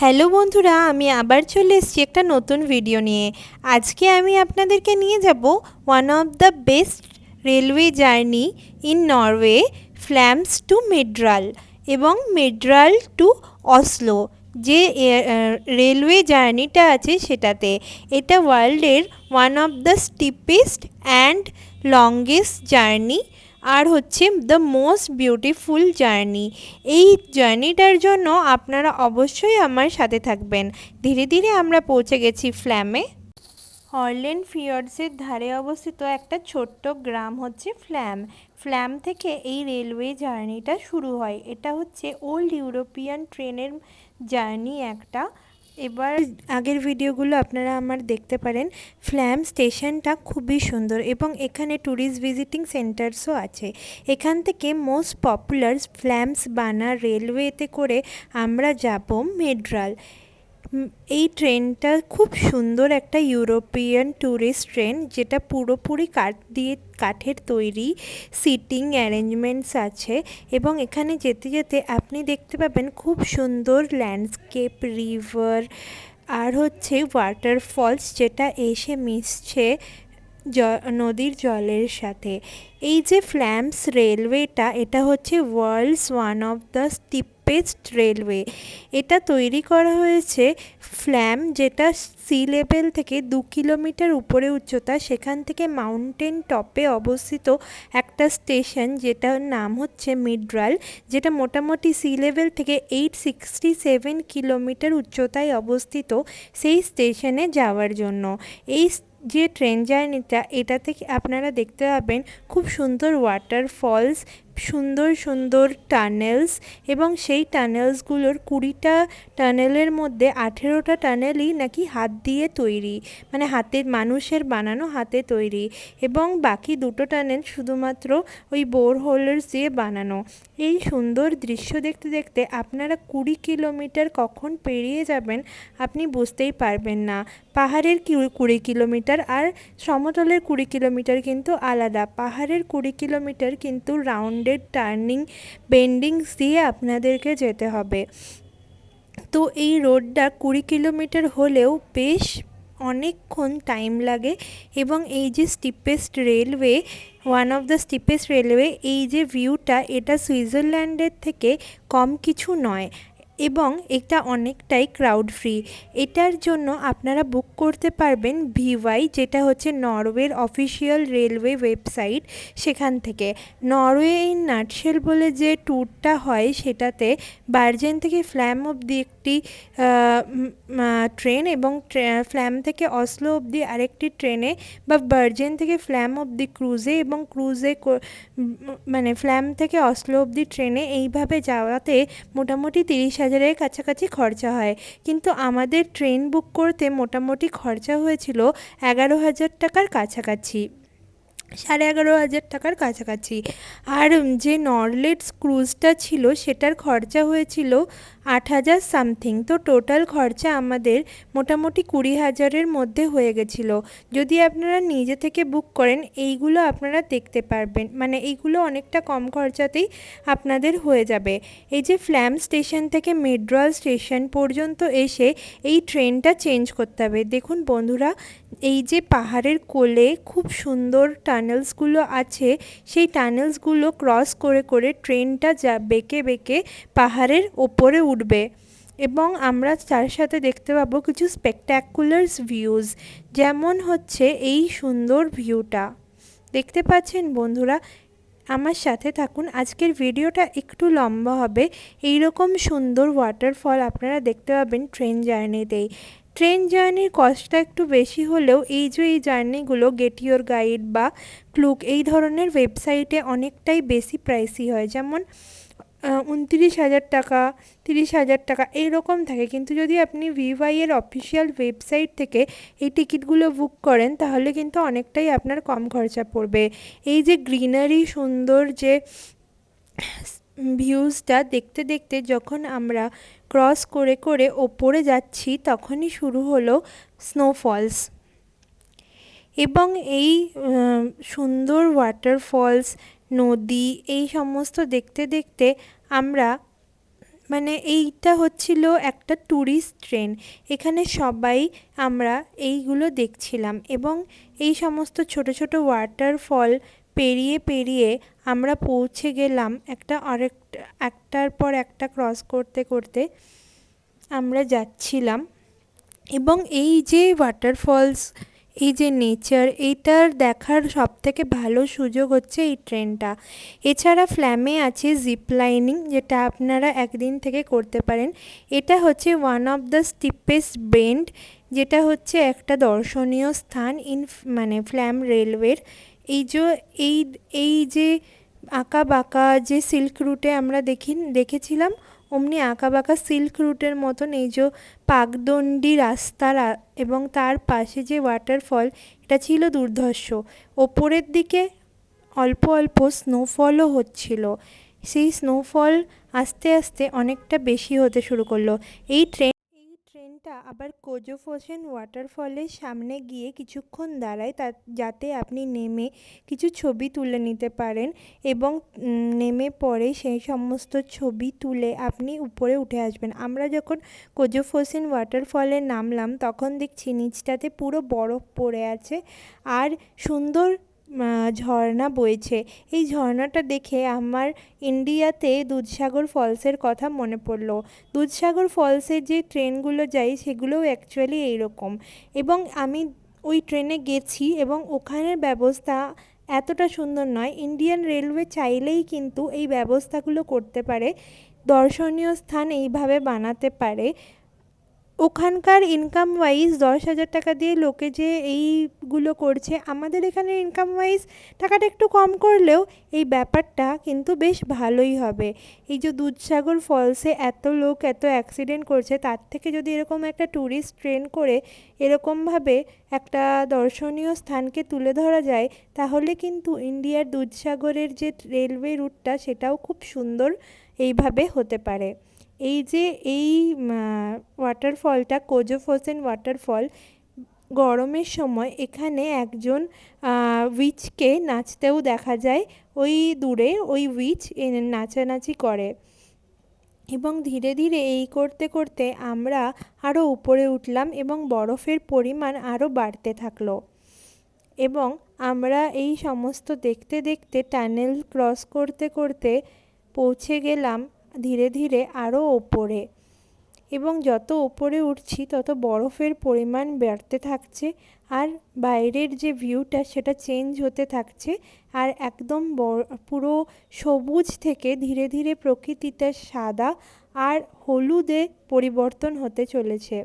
Hello বন্ধুরা, আমি আবার চলে এসেছি একটা নতুন ভিডিও নিয়ে। আজকে আমি আপনাদেরকে নিয়ে যাব one of the best railway journey in Norway, Flam to Myrdal এবং মিডরাল টু অসলো। যে রেলওয়ে জার্নিটা আছে সেটাতে, এটা ওয়ার্ল্ডের one of the steepest and longest journey আর হচ্ছে দ্য মোস্ট বিউটিফুল জার্নি। এই জার্নিটার জন্য আপনারা অবশ্যই আমার সাথে থাকবেন। ধীরে ধীরে আমরা পৌঁছে গেছি ফ্ল্যামে। হরল্যান্ড ফিয়র্ডসের ধারে অবস্থিত একটা ছোট্ট গ্রাম হচ্ছে ফ্ল্যাম। ফ্ল্যাম থেকে এই রেলওয়ে জার্নিটা শুরু হয়। এটা হচ্ছে ওল্ড ইউরোপিয়ান ট্রেনের জার্নি একটা। এবার আগের ভিডিওগুলো আপনারা আমার দেখতে পারেন। ফ্ল্যাম স্টেশনটা খুবই সুন্দর এবং এখানে ট্যুরিস্ট ভিজিটিং সেন্টার্সও আছে। এখান থেকে মোস্ট পপুলার ফ্ল্যামস বানা রেলওয়েতে করে আমরা যাব মিডরাল। এই ট্রেনটা খুব সুন্দর একটা ইউরোপিয়ান ট্যুরিস্ট ট্রেন, যেটা পুরোপুরি কাঠের তৈরি। সিটিং অ্যারেঞ্জমেন্টস আছে এবং এখানে যেতে যেতে আপনি দেখতে পাবেন খুব সুন্দর ল্যান্ডস্কেপ, রিভার আর হচ্ছে ওয়াটারফলস, যেটা এসে মিশছে নদীর জলের সাথে। এই যে ফ্ল্যামস রেলওয়েটা, এটা হচ্ছে world's one of the steepest railway. এটা তৈরি করা হয়েছে ফ্ল্যাম, যেটা সি লেভেল থেকে 2 কিলোমিটার উপরে উচ্চতা, সেখান থেকে মাউন্টেন টপে অবস্থিত একটা স্টেশন, যেটার নাম হচ্ছে মিডরাল, যেটা মোটামুটি সি লেভেল থেকে 867 কিলোমিটার উচ্চতায় অবস্থিত। সেই স্টেশনে যাওয়ার জন্য এই যে ট্রেন জার্নিটা, এটা থেকে আপনারা দেখতে পাবেন খুব সুন্দর ওয়াটারফলস, সুন্দর সুন্দর টানেলস এবং সেই টানেলসগুলোর 20টা টানেলের মধ্যে 18টা টানেলই নাকি হাত দিয়ে তৈরি, মানে হাতের মানুষের বানানো, হাতে তৈরি, এবং বাকি 2টো টানেল শুধুমাত্র ওই বোরহোলস দিয়ে বানানো। এই সুন্দর দৃশ্য দেখতে দেখতে আপনারা 20 কিলোমিটার কখন পেরিয়ে যাবেন আপনি বুঝতেই পারবেন না। পাহাড়ের 20 কিলোমিটার আর সমতলের 20 কিলোমিটার কিন্তু আলাদা। পাহাড়ের 20 কিলোমিটার কিন্তু রাউন্ডেড টার্নিং বেন্ডিংস দিয়ে আপনাদেরকে যেতে হবে। তো এই রোডটা 20 কিলোমিটার হলেও বেশ অনেকক্ষণ টাইম লাগে এবং এই যে steepest railway, one of the steepest railway, এই যে ভিউটা, এটা সুইজারল্যান্ডের থেকে কম কিছু নয় এবং এটা অনেকটাই ক্রাউড ফ্রি। এটার জন্য আপনারা বুক করতে পারবেন ভিওয়াই, যেটা হচ্ছে নরওয়ের অফিসিয়াল রেলওয়ে ওয়েবসাইট, সেখান থেকে। নরওয়ে ইন নাটশেল বলে যে ট্যুরটা হয়, সেটাতে বার্জেন থেকে ফ্ল্যাম অবধি একটি ট্রেন এবং ফ্ল্যাম থেকে অসলো অবধি আরেকটি ট্রেনে, বা বার্জেন থেকে ফ্ল্যাম অবধি ক্রুজে এবং ক্রুজে মানে ফ্ল্যাম থেকে অসলো অবধি ট্রেনে, এইভাবে যাওয়াতে মোটামুটি 30,000-এর কাছাকাছি খরচা হয়। কিন্তু আমাদের ট্রেন বুক করতে মোটামুটি খরচা হয়েছিল 11,000 টাকার কাছাকাছি, 11,500 টাকার কাছাকাছি। আর যে নরলেটস ক্রুজটা ছিল সেটার খরচা হয়েছিল 8,000 সামথিং। তো টোটাল খরচা আমাদের মোটামুটি 20,000-এর মধ্যে হয়ে গেছিলো। যদি আপনারা নিজে থেকে বুক করেন, এইগুলো আপনারা দেখতে পারবেন, মানে এইগুলো অনেকটা কম খরচাতেই আপনাদের হয়ে যাবে। এই যে ফ্ল্যাম স্টেশন থেকে মিডরাল স্টেশন পর্যন্ত এসে এই ট্রেনটা চেঞ্জ করতে হবে। দেখুন বন্ধুরা, এই যে পাহাড়ের কোলে খুব সুন্দর টানেলসগুলো আছে, সেই টানেলসগুলো ক্রস করে করে ট্রেনটা বেঁকে বেঁকে পাহাড়ের ওপরে উঠবে এবং আমরা তার সাথে দেখতে পাবো কিছু স্পেকট্যাকুলার ভিউজ, যেমন হচ্ছে এই সুন্দর ভিউটা। দেখতে পাচ্ছেন বন্ধুরা, আমার সাথে থাকুন। আজকের ভিডিওটা একটু লম্বা হবে। এই রকম সুন্দর ওয়াটারফল আপনারা দেখতে পাবেন ট্রেন জার্নিতেই। ট্রেন জার্নির কস্টটা একটু বেশি হলেও এই জার্নিগুলো গেট ইওর গাইড বা ক্লুক এই ধরনের ওয়েবসাইটে অনেকটাই বেশি প্রাইসি হয়, যেমন 29,000 টাকা, 30,000 টাকা এইরকম থাকে। কিন্তু যদি আপনি ভিওয়াইয়ের অফিসিয়াল ওয়েবসাইট থেকে এই টিকিটগুলো বুক করেন, তাহলে কিন্তু অনেকটাই আপনার কম খরচা পড়বে। এই যে গ্রিনারি, সুন্দর যে ভিউজটা দেখতে দেখতে যখন আমরা ক্রস করে করে ওপরে যাচ্ছি, তখনই শুরু হলো স্নোফলস এবং এই সুন্দর ওয়াটারফলস, নদী, এই সমস্ত দেখতে দেখতে আমরা মানে এইটা হচ্ছিল একটা ট্যুরিস্ট ট্রেন। এখানে সবাই আমরা এইগুলো দেখছিলাম এবং এই সমস্ত ছোট ছোট ওয়াটারফল পেরিয়ে পেরিয়ে আমরা পৌঁছে গেলাম একটার পর একটা ক্রস করতে করতে আমরা যাচ্ছিলাম। এবং এই যে ওয়াটারফলস, এই যে নেচার, এইটার দেখার সবথেকে ভালো সুযোগ হচ্ছে এই ট্রেনটা। এছাড়া ফ্ল্যামে আছে জিপ লাইনিং, যেটা আপনারা একদিন থেকে করতে পারেন। এটা হচ্ছে ওয়ান অফ দ্য স্টিপেস্ট বেন্ড, যেটা হচ্ছে একটা দর্শনীয় স্থান মানে ফ্ল্যাম রেলওয়ের। এই যে এই এই যে আঁকা বাঁকা যে সিল্ক রুটে আমরা দেখেছিলাম, অমনি আঁকা বাঁকা সিল্ক রুটের মতন এই যে পাকদণ্ডী রাস্তার এবং তার পাশে যে ওয়াটারফল, এটা ছিল দুর্ধর্ষ। ওপরের দিকে অল্প অল্প স্নোফলও হচ্ছিল। সেই স্নোফল আস্তে আস্তে অনেকটা বেশি হতে শুরু করলো। এই ট্রেনটা আবার কোজোফোসেন ওয়াটারফলের সামনে গিয়ে কিছুক্ষণ দাঁড়ায়, যাতে আপনি নেমে কিছু ছবি তুলে নিতে পারেন এবং নেমে পরে সেই সমস্ত ছবি তুলে আপনি উপরে উঠে আসবেন। আমরা যখন কোজোফোসেন ওয়াটারফলে নামলাম তখন দেখছি নিচটাতে পুরো বরফ পড়ে আছে আর সুন্দর ঝর্ণা বইছে। এই ঝর্ণাটা দেখে আমার ইন্ডিয়াতে দুধসাগর ফলসের কথা মনে পড়লো। দুধসাগর ফলসের যে ট্রেনগুলো যায় সেগুলোও অ্যাকচুয়ালি এইরকম। এবং আমি ওই ট্রেনে গেছি এবং ওখানের ব্যবস্থা এতটা সুন্দর নয়। ইন্ডিয়ান রেলওয়ে চাইলেই কিন্তু এই ব্যবস্থাগুলো করতে পারে, দর্শনীয় স্থান এইভাবে বানাতে পারে। ওখানকার ইনকাম ওয়াইজ 10,000 টাকা দিয়ে লোকে যে এইগুলো করছে, আমাদের এখানে ইনকাম ওয়াইজ টাকাটা একটু কম করলেও এই ব্যাপারটা কিন্তু বেশ ভালোই হবে। এই যে দুধসাগর ফলসে এত লোক এত অ্যাক্সিডেন্ট করছে, তার থেকে যদি এরকম একটা ট্যুরিস্ট ট্রেন করে এরকমভাবে একটা দর্শনীয় স্থানকে তুলে ধরা যায়, তাহলে কিন্তু ইন্ডিয়ার দুধসাগরের যে রেলওয়ে রুটটা সেটাও খুব সুন্দর এইভাবে হতে পারে। এই যে এই ওয়াটারফলটা কোজোফোসেন ওয়াটারফল, গরমের সময় এখানে একজন উইচকে নাচতেও দেখা যায়। ওই দূরে ওই উইচ নাচানাচি করে এবং ধীরে ধীরে এই করতে করতে আমরা আরও উপরে উঠলাম এবং বরফের পরিমাণ আরও বাড়তে থাকলো এবং আমরা এই সমস্ত দেখতে দেখতে টানেল ক্রস করতে করতে পৌঁছে গেলাম ধীরে ধীরে আরও ওপরে। এবং যত ওপরে উঠছি তত বরফের পরিমাণ বাড়তে থাকছে আর বাইরের যে ভিউটা সেটা চেঞ্জ হতে থাকছে আর একদম পুরো সবুজ থেকে ধীরে ধীরে প্রকৃতিটা সাদা আর হলুদে পরিবর্তন হতে চলেছে।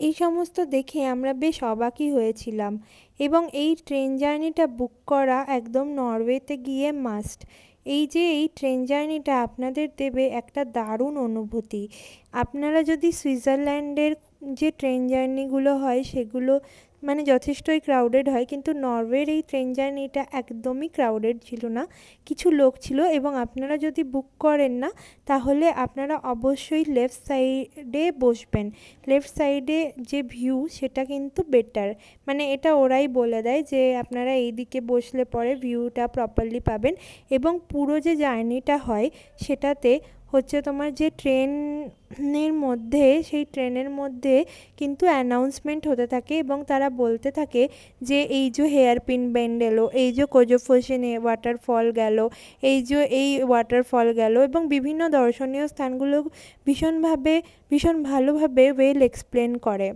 এই সমস্ত দেখে আমরা বেশ অবাকই হয়েছিলাম এবং এই ট্রেন জার্নিটা বুক করা একদম নরওয়েতে গিয়ে মাস্ট। এই যে এই ট্রেন জার্নিটা আপনাদের দেবে একটা দারুণ অনুভূতি। আপনারা যদি সুইজারল্যান্ডের যে ট্রেন জার্নিগুলো হয় সেগুলো মানে যথেষ্টই ক্রাউডেড হয়, কিন্তু নরওয়ের এই ট্রেন জার্নিটা একদমই ক্রাউডেড ছিল না, কিছু লোক ছিল। এবং আপনারা যদি বুক করেন না তাহলে আপনারা অবশ্যই লেফট সাইডে বসবেন। লেফট সাইডে যে ভিউ সেটা কিন্তু বেটার, মানে এটা ওরাই বলে দেয় যে আপনারা এই দিকে বসলে পরে ভিউটা প্রপারলি পাবেন। এবং পুরো যে জার্নিটা হয় সেটাতে হচ্ছে তোমার যে ট্রেনের মধ্যে, সেই ট্রেনের মধ্যে কিন্তু অ্যানাউন্সমেন্ট হতে থাকে এবং তারা বলতে থাকে যে এই যে হেয়ারপিন বেন্ড এলো, এই যে কোজোফোসেন ওয়াটারফল গেল, এই যে এই ওয়াটারফল গেল এবং বিভিন্ন দর্শনীয় স্থানগুলো ভীষণ ভালোভাবে ওয়েল এক্সপ্লেন করে।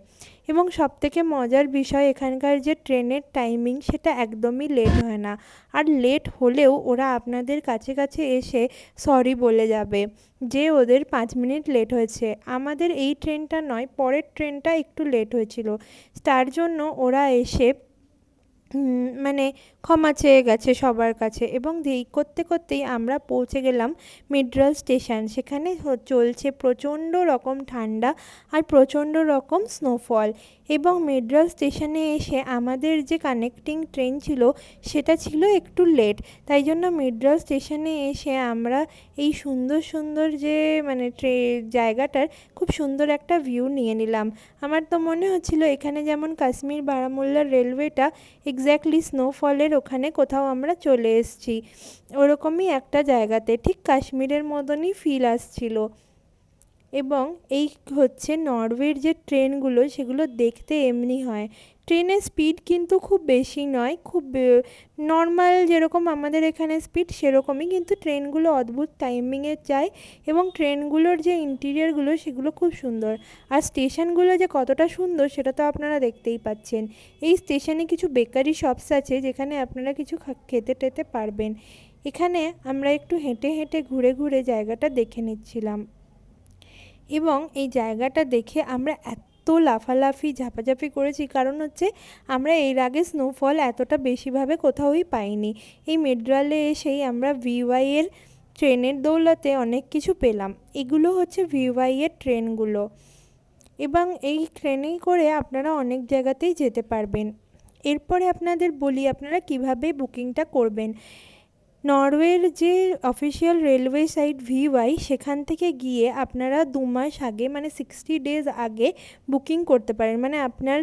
এবং সবথেকে মজার বিষয় এখানকার যে ট্রেনের টাইমিং সেটা একদমই লেট হয় না, আর লেট হলেও ওরা আপনাদের কাছে কাছে এসে সরি বলে যাবে যে ওদের 5 মিনিট লেট হয়েছে। আমাদের এই ট্রেনটা নয়, পরের ট্রেনটা একটু লেট হয়েছিল, তার জন্য ওরা এসে মানে ক্ষমা চেয়ে গেছে সবার কাছে। এবং এই করতে করতেই আমরা পৌঁছে গেলাম মিডরাল স্টেশন। সেখানে চলছে প্রচণ্ড রকম ঠান্ডা আর প্রচণ্ড রকম স্নোফল। এবং মিডরাল স্টেশনে এসে আমাদের যে কানেক্টিং ট্রেন ছিল সেটা ছিল একটু লেট, তাই জন্য মিডরাল স্টেশনে এসে আমরা এই সুন্দর সুন্দর যে মানে জায়গাটার খুব সুন্দর একটা ভিউ নিয়ে নিলাম। আমার তো মনে হচ্ছিল এখানে যেমন কাশ্মীর বারামুল্লার রেলওয়েটা এক্স্যাক্টলি স্নোফলের ওখানে কোথাও আমরা চলে এসেছি, ওরকমই একটা জায়গাতে, ঠিক কাশ্মীরের মতনই ফিল আসছিল। এবং এই হচ্ছে নরওয়ের যে ট্রেনগুলো, সেগুলো দেখতে এমনি হয়। ট্রেনের স্পিড কিন্তু খুব বেশি নয়, খুব নর্মাল যেরকম আমাদের এখানে স্পিড সেরকমই, কিন্তু ট্রেনগুলো অদ্ভুত টাইমিংয়ে যায় এবং ট্রেনগুলোর যে ইন্টিরিয়ারগুলো সেগুলো খুব সুন্দর। আর স্টেশনগুলো যে কতটা সুন্দর সেটা তো আপনারা দেখতেই পাচ্ছেন। এই স্টেশনে কিছু বেকারি শপস আছে যেখানে আপনারা কিছু খেতে টেতে পারবেন। এখানে আমরা একটু হেঁটে হেঁটে ঘুরে ঘুরে জায়গাটা দেখে নিচ্ছিলাম এবং এই জায়গাটা দেখে আমরা এত লাফালাফি ঝাপাঝাপি করেছি, কারণ হচ্ছে আমরা এর আগে স্নোফল এতটা বেশিভাবে কোথাওই পাইনি। এই মেড্রালে এসেই আমরা ভিওয়াই এর ট্রেনের দৌলতে অনেক কিছু পেলাম। এগুলো হচ্ছে ভিওয়াই এর ট্রেনগুলো এবং এই ট্রেনেই করে আপনারা অনেক জায়গাতেই যেতে পারবেন। এরপরে আপনাদের বলি আপনারা কিভাবে বুকিংটা করবেন। নরওয়ের যে অফিসিয়াল রেলওয়ে সাইট ভিওয়াই, সেখান থেকে গিয়ে আপনারা 2 মাস আগে মানে 60 ডেজ আগে বুকিং করতে পারেন। মানে আপনার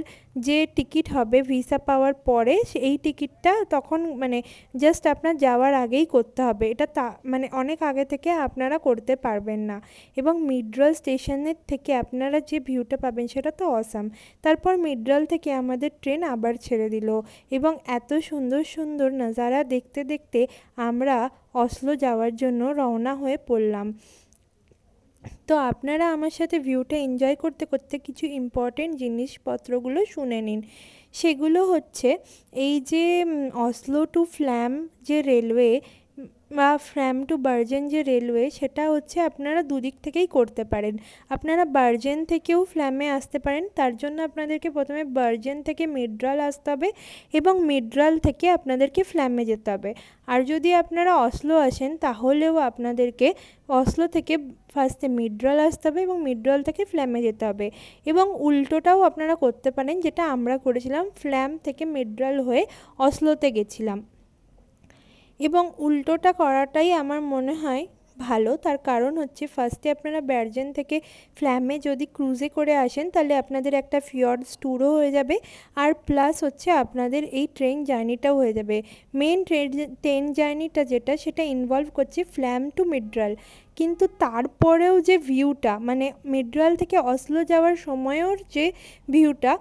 যে টিকিট হবে ভিসা পাওয়ার পরে, এই টিকিটটা তখন মানে জাস্ট আপনার যাওয়ার আগেই করতে হবে। এটা মানে অনেক আগে থেকে আপনারা করতে পারবেন না। এবং মিডরাল স্টেশনের থেকে আপনারা যে ভিউটা পাবেন সেটা তো অসাম। তারপর মিডরাল থেকে আমাদের ট্রেন আবার ছেড়ে দিল এবং এত সুন্দর সুন্দর নাজারা দেখতে দেখতে আমরা অসলো যাওয়ার জন্য রওনা হয়ে পড়লাম। তো আপনারা আমার সাথে ভিউটা এনজয় করতে করতে কিছু ইম্পর্টেন্ট জিনিসপত্রগুলো শুনে নিন। সেগুলো হচ্ছে এই যে অসলো টু ফ্ল্যাম যে রেলওয়ে বা ফ্ল্যাম টু বার্জেন যে রেলওয়ে, সেটা হচ্ছে আপনারা দুদিক থেকেই করতে পারেন। আপনারা বার্জেন থেকেও ফ্ল্যামে আসতে পারেন, তার জন্য আপনাদেরকে প্রথমে বার্জেন থেকে মিডরাল আসতে হবে এবং মিডরাল থেকে আপনাদেরকে ফ্ল্যামে যেতে হবে। আর যদি আপনারা অসলো আসেন তাহলেও আপনাদেরকে অসলো থেকে ফার্স্টে মিডরাল আসতে হবে এবং মিডরাল থেকে ফ্ল্যামে যেতে হবে। এবং উল্টোটাও আপনারা করতে পারেন, যেটা আমরা করেছিলাম, ফ্ল্যাম থেকে মিডরাল হয়ে অসলোতে গেছিলাম। এবং উল্টোটা করাটাই আমার মনে হয় ভালো। তার কারণ হচ্ছে ফার্স্টে আপনারা বার্জেন থেকে ফ্ল্যামে যদি ক্রুজে করে আসেন তাহলে আপনাদের একটা ফিয়র্ডস ট্যুরও হয়ে যাবে, আর প্লাস হচ্ছে আপনাদের এই ট্রেন জার্নিটাও হয়ে যাবে। মেন ট্রেন জার্নিটা যেটা, সেটা ইনভলভ করছে ফ্ল্যাম টু মিডরাল। কিন্তু তারপরেও যে ভিউটা, মানে মিডরাল থেকে অসলো যাওয়ার সময়ের যে ভিউটা,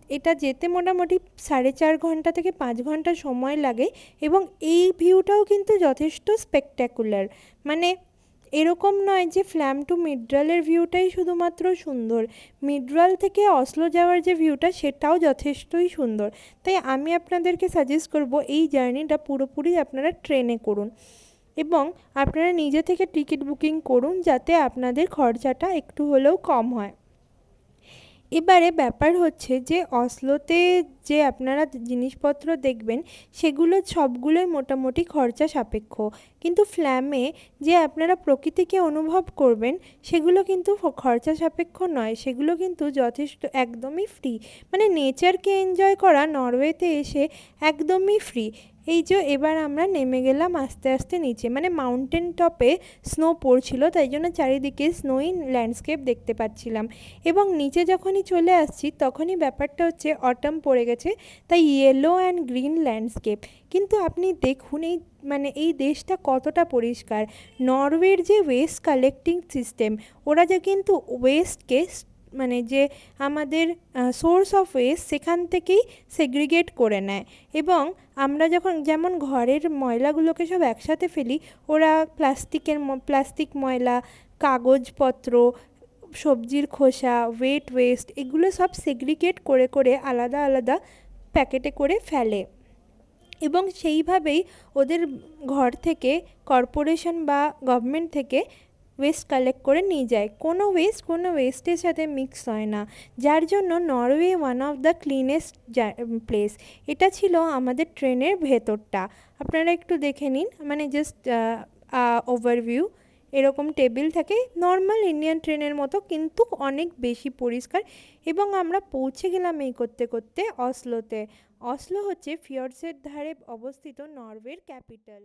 এটা যেতে মোটামুটি 4.5 ঘন্টা থেকে 5 ঘন্টা সময় লাগে এবং এই ভিউটাও কিন্তু যথেষ্ট স্পেকট্যাকুলার। মানে এরকম নয় যে ফ্ল্যাম টু মিডরালের ভিউটাই শুধুমাত্র সুন্দর, মিডরাল থেকে অসলো যাওয়ার যে ভিউটা সেটাও যথেষ্টই সুন্দর। তাই আমি আপনাদেরকে সাজেস্ট করব এই জার্নিটা পুরোপুরি আপনারা ট্রেনে করুন এবং আপনারা নিজে থেকে টিকিট বুকিং করুন, যাতে আপনাদের খরচাটা একটু হলেও কম হয়। এবারে ব্যাপার হচ্ছে যে অসলোতে যে আপনারা জিনিসপত্র দেখবেন সেগুলো সবগুলোই মোটামুটি খরচা সাপেক্ষ, কিন্তু ফ্ল্যামে যে আপনারা প্রকৃতিকে অনুভব করবেন সেগুলো কিন্তু খরচা সাপেক্ষ নয়, সেগুলো কিন্তু যথেষ্ট একদমই ফ্রি। মানে নেচারকে এনজয় করা নরওয়েতে এসে একদমই ফ্রি। এই যে এবার আমরা নেমে গেলাম আস্তে আস্তে নিচে, মানে মাউন্টেন টপে স্নো পড়ছিল, তাই জন্য চারিদিকে স্নোই ল্যান্ডস্কেপ দেখতে পাচ্ছিলাম। এবং নিচে যখনই চলে আসছি তখনই ব্যাপারটা হচ্ছে অটাম পড়ে গেছে, তাই ইয়েলো অ্যান্ড গ্রিন ল্যান্ডস্কেপ। কিন্তু আপনি দেখুন এই মানে এই দেশটা কতটা পরিষ্কার। নরওয়ের যে ওয়েস্ট কালেক্টিং সিস্টেম, ওরা যে কিন্তু ওয়েস্টকে মানে যে আমাদের সোর্স অফ ওয়েস্ট সেখান থেকেই সেগ্রিগেট করে নেয়। এবং আমরা যখন যেমন ঘরের ময়লাগুলোকে সব একসাথে ফেলি, ওরা প্লাস্টিক ময়লা, কাগজপত্র, সবজির খোসা, ওয়েস্ট এগুলো সব সেগ্রিগেট করে করে আলাদা আলাদা প্যাকেটে করে ফেলে এবং সেইভাবেই ওদের ঘর থেকে কর্পোরেশন বা গভর্নমেন্ট থেকে ওয়েস্ট কালেক্ট করে নিয়ে যায়। কোনো ওয়েস্টের সাথে মিক্স হয় না, যার জন্য Norway one of the cleanest place. এটা ছিল আমাদের ট্রেনের ভেতরটা, আপনারা একটু দেখে নিন। মানে জাস্ট ওভারভিউ, এরকম টেবিল থাকে নর্মাল ইন্ডিয়ান ট্রেনের মতো, কিন্তু অনেক বেশি পরিষ্কার। এবং আমরা পৌঁছে গেলাম এই করতে করতে অসলোতে। অসলো হচ্ছে ফিয়র্ডসের ধারে অবস্থিত নরওয়ের ক্যাপিটাল।